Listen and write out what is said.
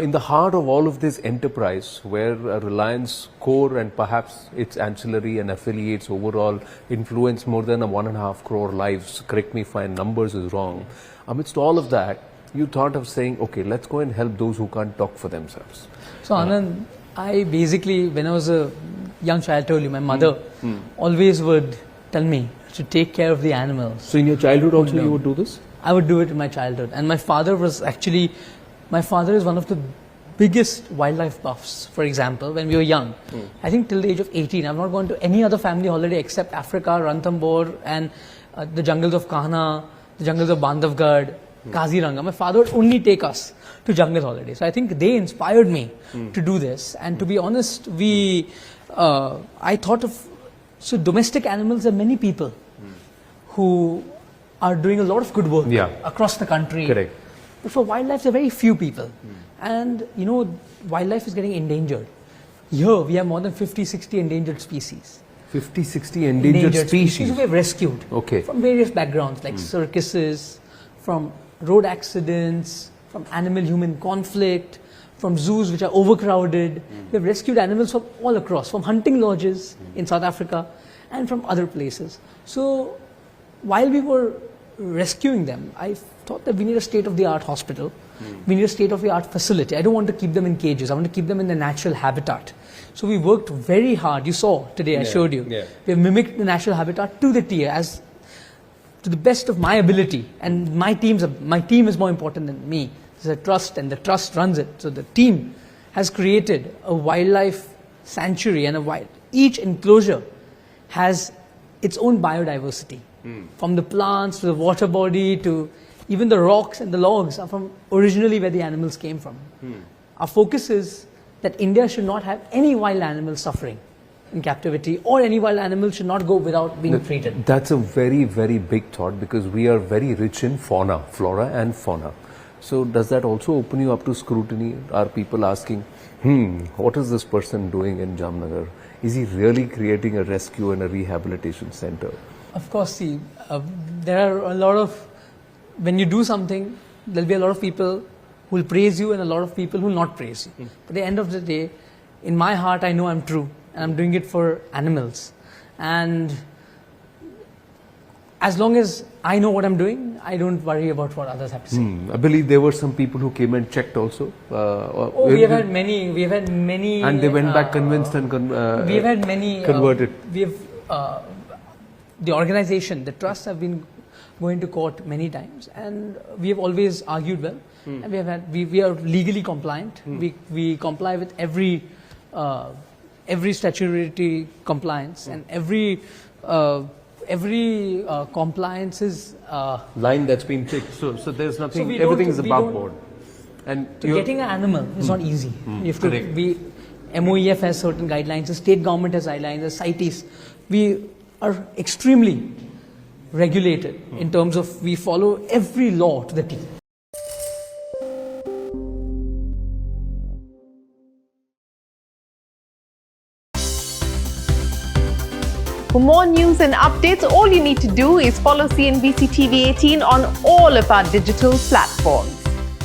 In the heart of all of this enterprise, where Reliance core and perhaps its ancillary and affiliates overall influence more than 1.5 crore lives, correct me if my numbers is wrong, amidst all of that, you thought of saying, okay, let's go and help those who can't talk for themselves. So Anand, I basically, when I was a young child, I told you, my mother always would tell me to take care of the animals. So in your childhood also you would do this? I would do it in my childhood. And my father is one of the biggest wildlife buffs, for example, when we were young. I think till the age of 18, I've not gone to any other family holiday except Africa, Ranthambore and the jungles of Kahana, the jungles of Bandhavgarh, Kaziranga. My father would only take us to jungle holidays. So I think they inspired me to do this. And to be honest, I thought of, so domestic animals, there are many people who are doing a lot of good work across the country. Correct. But for wildlife, there are very few people. And, you know, wildlife is getting endangered. Here, we have more than 50, 60 endangered species. 50, 60 endangered species? We have rescued from various backgrounds, like circuses, from road accidents, from animal-human conflict, from zoos which are overcrowded. We have rescued animals from all across, from hunting lodges in South Africa and from other places. So, while we were rescuing them, I thought that we need a state-of-the-art hospital. We need a state-of-the-art facility. I don't want to keep them in cages. I want to keep them in their natural habitat. So we worked very hard. You saw today, I showed you. We have mimicked the natural habitat to the T, as to the best of my ability. And my team is more important than me. There's a trust, and the trust runs it. So the team has created a wildlife sanctuary, and each enclosure has its own biodiversity. From the plants to the water body to even the rocks and the logs are from originally where the animals came from. Our focus is that India should not have any wild animal suffering in captivity, or any wild animal should not go without being treated. That's a very, very big thought, because we are very rich in flora and fauna. So does that also open you up to scrutiny? Are people asking, what is this person doing in Jamnagar? Is he really creating a rescue and a rehabilitation center? Of course, see, there are a lot of, when you do something, there'll be a lot of people who will praise you and a lot of people who will not praise you. But at the end of the day, in my heart, I know I'm true, and I'm doing it for animals. And as long as I know what I'm doing, I don't worry about what others have to say. I believe there were some people who came and checked also. We have had many. And they went back convinced and we have had many converted. We have the organization, the trusts have been going to court many times, and we have always argued well. And we are legally compliant. We comply with every statutory compliance, and every compliance is line that's been ticked. So there's nothing. So everything is above board. And getting an animal is not easy. You have to. MOEF has certain guidelines. The state government has guidelines. The CITES. We are extremely regulated in terms of we follow every law to the T. For more news and updates, all you need to do is follow CNBC TV18 on all of our digital platforms.